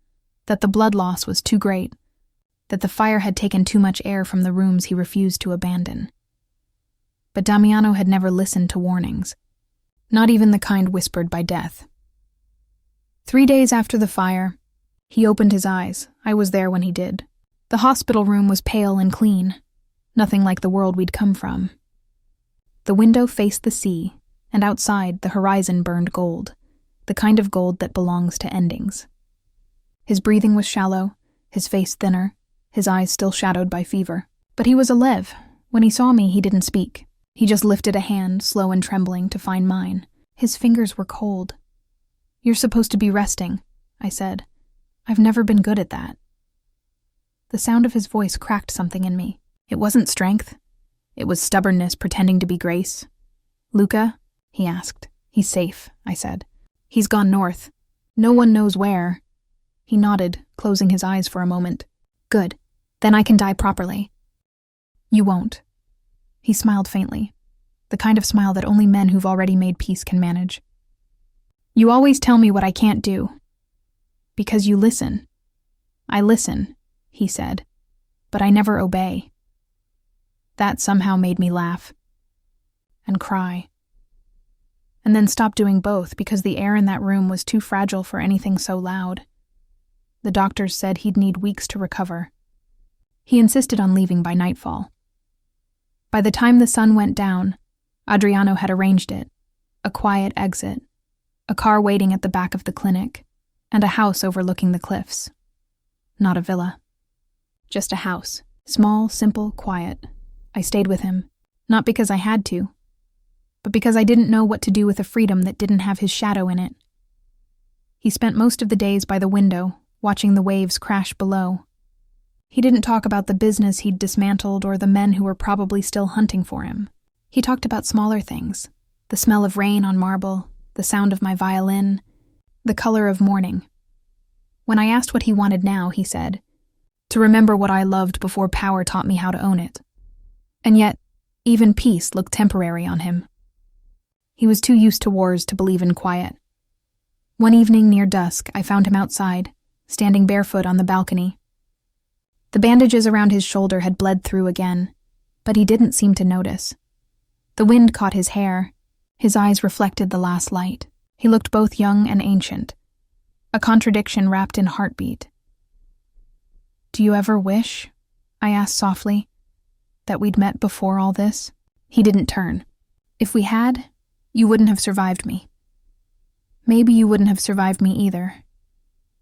that the blood loss was too great, that the fire had taken too much air from the rooms he refused to abandon. But Damiano had never listened to warnings, not even the kind whispered by death. 3 days after the fire, he opened his eyes. I was there when he did. The hospital room was pale and clean, nothing like the world we'd come from. The window faced the sea, and outside the horizon burned gold, the kind of gold that belongs to endings. His breathing was shallow, his face thinner, his eyes still shadowed by fever. But he was alive. When he saw me, he didn't speak. He just lifted a hand, slow and trembling, to find mine. His fingers were cold. "You're supposed to be resting," I said. "I've never been good at that." The sound of his voice cracked something in me. It wasn't strength. It was stubbornness pretending to be grace. "Luca?" he asked. "He's safe," I said. "He's gone north. No one knows where." He nodded, closing his eyes for a moment. "Good. Then I can die properly." "You won't." He smiled faintly, the kind of smile that only men who've already made peace can manage. "You always tell me what I can't do." "Because you listen." "I listen," he said, "but I never obey." That somehow made me laugh. And cry. And then stop doing both because the air in that room was too fragile for anything so loud. The doctors said he'd need weeks to recover. He insisted on leaving by nightfall. By the time the sun went down, Adriano had arranged it, a quiet exit, a car waiting at the back of the clinic, and a house overlooking the cliffs. Not a villa. Just a house. Small, simple, quiet. I stayed with him, not because I had to, but because I didn't know what to do with a freedom that didn't have his shadow in it. He spent most of the days by the window, watching the waves crash below. He didn't talk about the business he'd dismantled or the men who were probably still hunting for him. He talked about smaller things, the The smell of rain on marble, the sound of my violin, the color of morning. When I asked what he wanted now, he said, to remember what I loved before power taught me how to own it. And yet, even peace looked temporary on him. He was too used to wars to believe in quiet. One evening near dusk, I found him outside, standing barefoot on the balcony. The bandages around his shoulder had bled through again, but he didn't seem to notice. The wind caught his hair. His eyes reflected the last light. He looked both young and ancient, a contradiction wrapped in heartbeat. "Do you ever wish," I asked softly, "that we'd met before all this?" He didn't turn. "If we had, you wouldn't have survived me. Maybe you wouldn't have survived me either."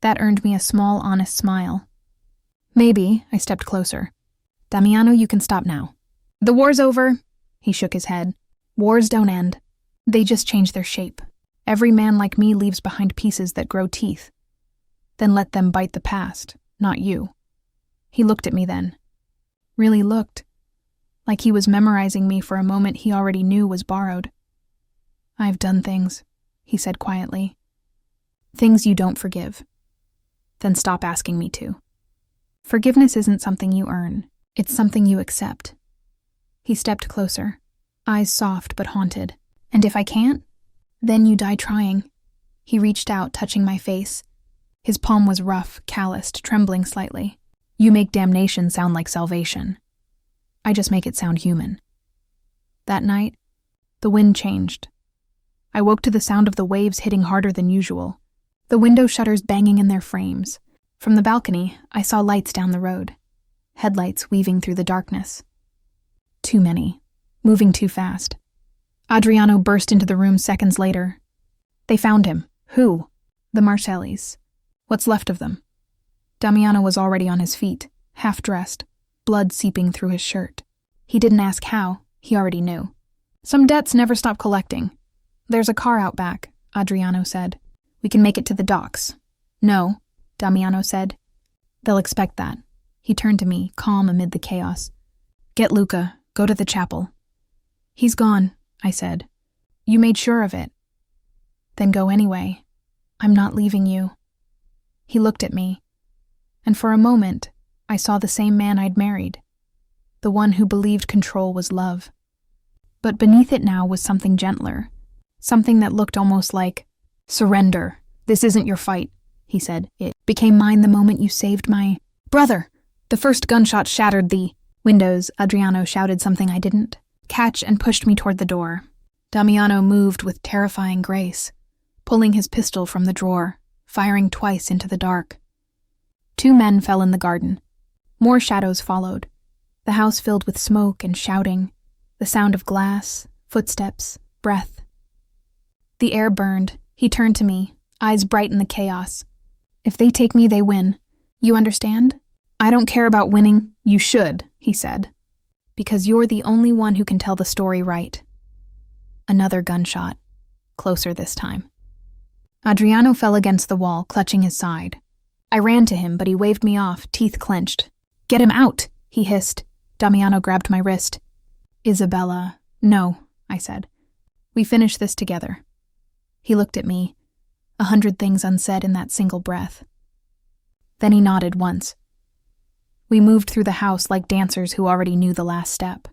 That earned me a small, honest smile. "Maybe," I stepped closer. "Damiano, you can stop now." "The war's over," he shook his head. "Wars don't end. They just change their shape. Every man like me leaves behind pieces that grow teeth. Then let them bite the past, not you." He looked at me then. Really looked. Like he was memorizing me for a moment he already knew was borrowed. "I've done things," he said quietly. "Things you don't forgive. Then stop asking me to. Forgiveness isn't something you earn. It's something you accept." He stepped closer, eyes soft but haunted. "And if I can't, then you die trying." He reached out, touching my face. His palm was rough, calloused, trembling slightly. "You make damnation sound like salvation. I just make it sound human." That night, the wind changed. I woke to the sound of the waves hitting harder than usual, the window shutters banging in their frames. From the balcony, I saw lights down the road, headlights weaving through the darkness. Too many, moving too fast. Adriano burst into the room seconds later. "They found him." "Who?" "The Marcellis. What's left of them." Damiano was already on his feet, half-dressed, blood seeping through his shirt. He didn't ask how, he already knew. "Some debts never stop collecting. There's a car out back," Adriano said. "We can make it to the docks." "No," Damiano said. "They'll expect that." He turned to me, calm amid the chaos. "Get Luca. Go to the chapel." "He's gone," I said. "You made sure of it." "Then go anyway. I'm not leaving you." He looked at me, and for a moment, I saw the same man I'd married, the one who believed control was love. But beneath it now was something gentler, something that looked almost like, "Surrender. This isn't your fight," he said. "It became mine the moment you saved my brother." The first gunshot shattered the windows. Adriano shouted something I didn't catch and pushed me toward the door. Damiano moved with terrifying grace, pulling his pistol from the drawer, firing twice into the dark. 2 men fell in the garden. More shadows followed, the house filled with smoke and shouting, the sound of glass, footsteps, breath. The air burned. He turned to me, eyes bright in the chaos. "If they take me, they win. You understand? I don't care about winning." "You should," he said. "Because you're the only one who can tell the story right." Another gunshot, closer this time. Adriano fell against the wall, clutching his side. I ran to him, but he waved me off, teeth clenched. "Get him out," he hissed. Damiano grabbed my wrist. "Isabella." "No," I said. "We finish this together." He looked at me, 100 things unsaid in that single breath. Then he nodded once. We moved through the house like dancers who already knew the last step.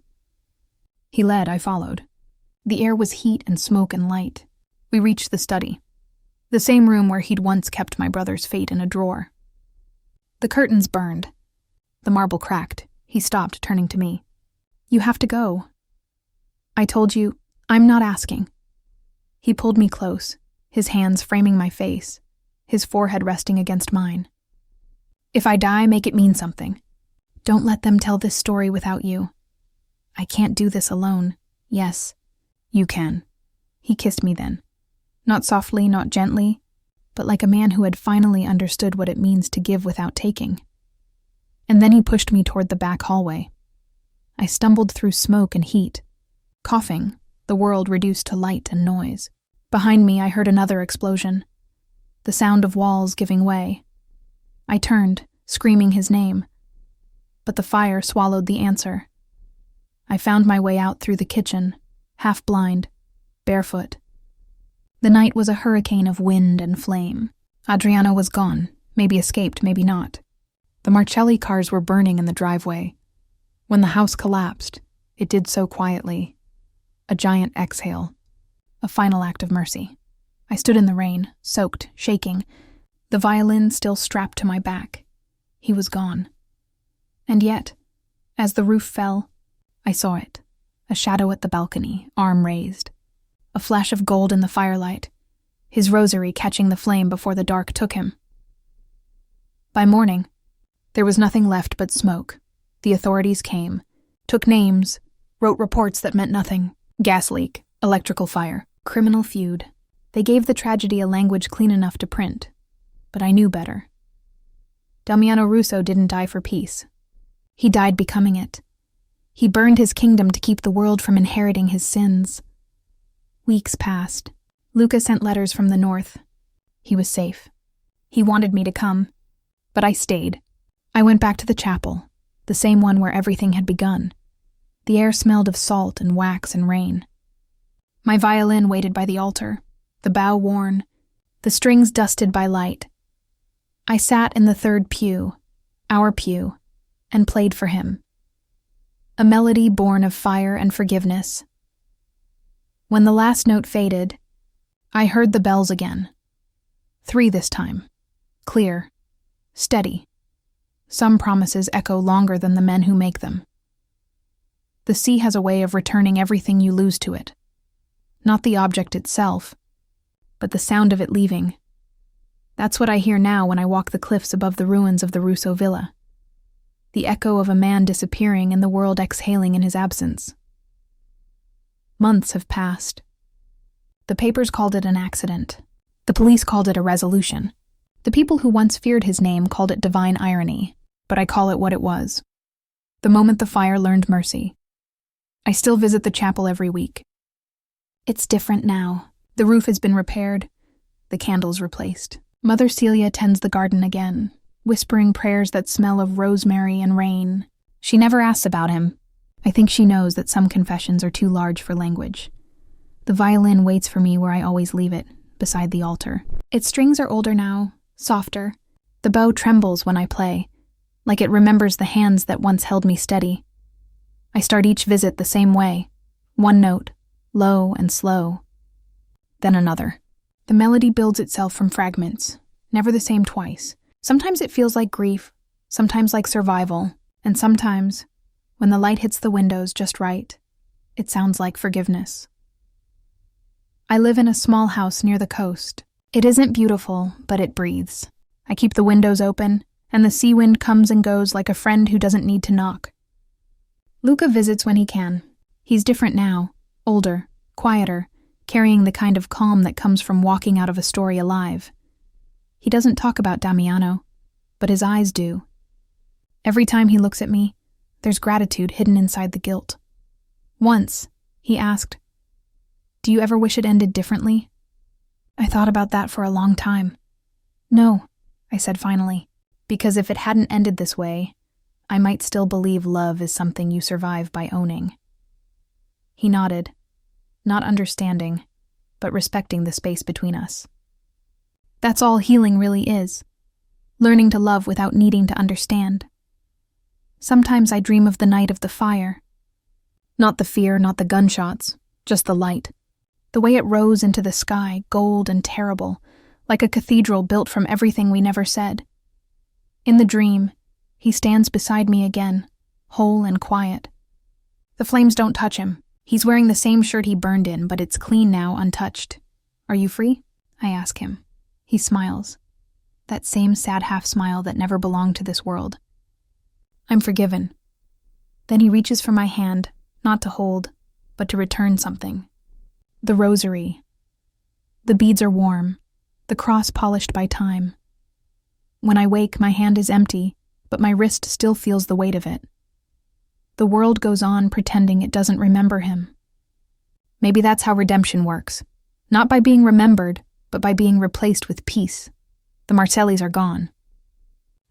He led, I followed. The air was heat and smoke and light. We reached the study, the same room where he'd once kept my brother's fate in a drawer. The curtains burned. The marble cracked. He stopped, turning to me. "You have to go." "I told you, I'm not asking." He pulled me close, his hands framing my face, his forehead resting against mine. "If I die, make it mean something. Don't let them tell this story without you. I can't do this alone." "Yes, you can." He kissed me then. Not softly, not gently, but like a man who had finally understood what it means to give without taking. And then he pushed me toward the back hallway. I stumbled through smoke and heat, coughing, the world reduced to light and noise. Behind me, I heard another explosion, the sound of walls giving way. I turned, screaming his name, but the fire swallowed the answer. I found my way out through the kitchen, half blind, barefoot. The night was a hurricane of wind and flame. Adriano was gone, maybe escaped, maybe not. The Marcelli cars were burning in the driveway. When the house collapsed, it did so quietly. A giant exhale. A final act of mercy. I stood in the rain, soaked, shaking, the violin still strapped to my back. He was gone. And yet, as the roof fell, I saw it. A shadow at the balcony, arm raised. A flash of gold in the firelight, his rosary catching the flame before the dark took him. By morning, there was nothing left but smoke. The authorities came, took names, wrote reports that meant nothing. Gas leak, electrical fire, criminal feud. They gave the tragedy a language clean enough to print. But I knew better. Damiano Russo didn't die for peace. He died becoming it. He burned his kingdom to keep the world from inheriting his sins. Weeks passed. Luca sent letters from the north. He was safe. He wanted me to come, but I stayed. I went back to the chapel, the same one where everything had begun. The air smelled of salt and wax and rain. My violin waited by the altar, the bow worn, the strings dusted by light. I sat in the third pew, our pew, and played for him. A melody born of fire and forgiveness. When the last note faded, I heard the bells again. 3 this time. Clear. Steady. Some promises echo longer than the men who make them. The sea has a way of returning everything you lose to it. Not the object itself, but the sound of it leaving. That's what I hear now when I walk the cliffs above the ruins of the Russo villa. The echo of a man disappearing and the world exhaling in his absence. Months have passed. The papers called it an accident. The police called it a resolution. The people who once feared his name called it divine irony, but I call it what it was. The moment the fire learned mercy. I still visit the chapel every week. It's different now. The roof has been repaired, the candles replaced. Mother Celia tends the garden again, whispering prayers that smell of rosemary and rain. She never asks about him. I think she knows that some confessions are too large for language. The violin waits for me where I always leave it, beside the altar. Its strings are older now, softer. The bow trembles when I play, like it remembers the hands that once held me steady. I start each visit the same way, one note, low and slow. Then another. The melody builds itself from fragments, never the same twice. Sometimes it feels like grief, sometimes like survival, and sometimes, when the light hits the windows just right, it sounds like forgiveness. I live in a small house near the coast. It isn't beautiful, but it breathes. I keep the windows open, and the sea wind comes and goes like a friend who doesn't need to knock. Luca visits when he can. He's different now, older, quieter, carrying the kind of calm that comes from walking out of a story alive. He doesn't talk about Damiano, but his eyes do. Every time he looks at me, there's gratitude hidden inside the guilt. Once, he asked, "Do you ever wish it ended differently?" I thought about that for a long time. "No," I said finally, "because if it hadn't ended this way, I might still believe love is something you survive by owning." He nodded, not understanding, but respecting the space between us. That's all healing really is, learning to love without needing to understand. Sometimes I dream of the night of the fire. Not the fear, not the gunshots, just the light. The way it rose into the sky, gold and terrible, like a cathedral built from everything we never said. In the dream, he stands beside me again, whole and quiet. The flames don't touch him. He's wearing the same shirt he burned in, but it's clean now, untouched. "Are you free?" I ask him. He smiles. That same sad half-smile that never belonged to this world. I'm forgiven. Then he reaches for my hand, not to hold, but to return something. The rosary. The beads are warm, the cross polished by time. When I wake, my hand is empty, but my wrist still feels the weight of it. The world goes on pretending it doesn't remember him. Maybe that's how redemption works. Not by being remembered, but by being replaced with peace. The Marcellis are gone.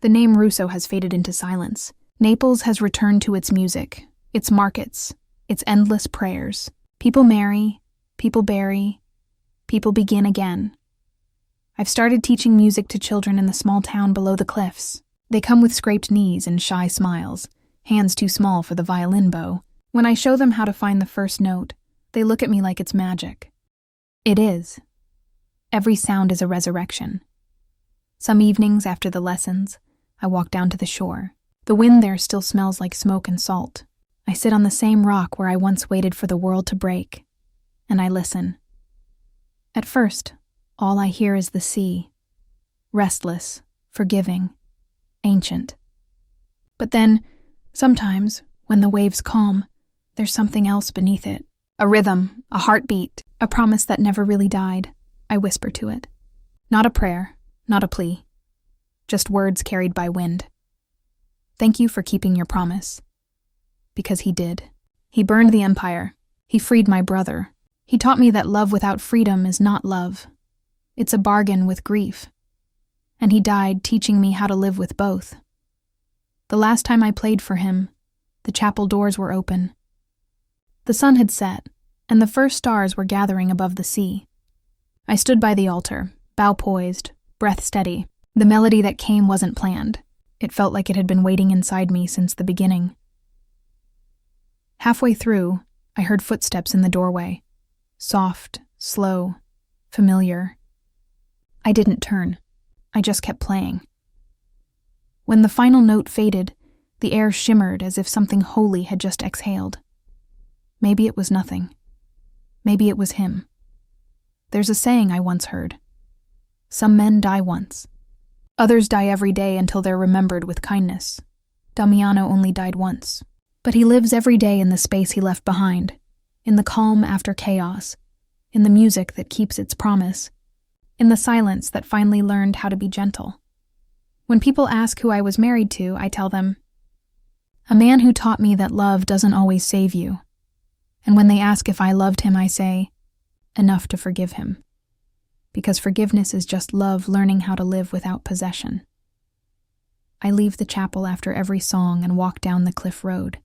The name Russo has faded into silence. Naples has returned to its music, its markets, its endless prayers. People marry, People bury. People begin again. I've started teaching music to children in the small town below the cliffs. They come with scraped knees and shy smiles, hands too small for the violin bow. When I show them how to find the first note, they look at me like it's magic. It is. Every sound is a resurrection. Some evenings after the lessons, I walk down to the shore. The wind there still smells like smoke and salt. I sit on the same rock where I once waited for the world to break, and I listen. At first, all I hear is the sea, restless, forgiving, ancient. But then, sometimes, when the waves calm, there's something else beneath it. A rhythm, a heartbeat, a promise that never really died. I whisper to it. Not a prayer, not a plea. Just words carried by wind. Thank you for keeping your promise. Because he did. He burned the empire. He freed my brother. He taught me that love without freedom is not love. It's a bargain with grief. And he died teaching me how to live with both. The last time I played for him, the chapel doors were open. The sun had set, and the first stars were gathering above the sea. I stood by the altar, bow poised, breath steady. The melody that came wasn't planned. It felt like it had been waiting inside me since the beginning. Halfway through, I heard footsteps in the doorway. Soft, slow, familiar. I didn't turn. I just kept playing. When the final note faded, the air shimmered as if something holy had just exhaled. Maybe it was nothing. Maybe it was him. There's a saying I once heard. Some men die once. Others die every day until they're remembered with kindness. Damiano only died once. But he lives every day in the space he left behind, in the calm after chaos, in the music that keeps its promise, in the silence that finally learned how to be gentle. When people ask who I was married to, I tell them, a man who taught me that love doesn't always save you. And when they ask if I loved him, I say, enough to forgive him. Because forgiveness is just love learning how to live without possession. I leave the chapel after every song and walk down the cliff road.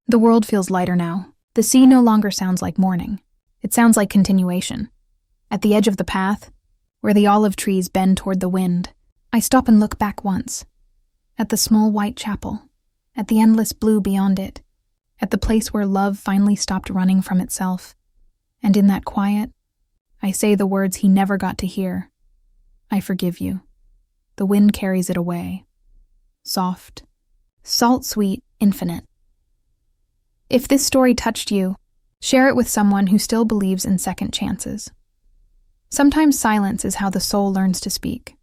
The world feels lighter now. The sea no longer sounds like mourning. It sounds like continuation. At the edge of the path, where the olive trees bend toward the wind, I stop and look back once. At the small white chapel, at the endless blue beyond it, at the place where love finally stopped running from itself. And in that quiet, I say the words he never got to hear. I forgive you. The wind carries it away. Soft, salt-sweet, infinite. If this story touched you, share it with someone who still believes in second chances. Sometimes silence is how the soul learns to speak.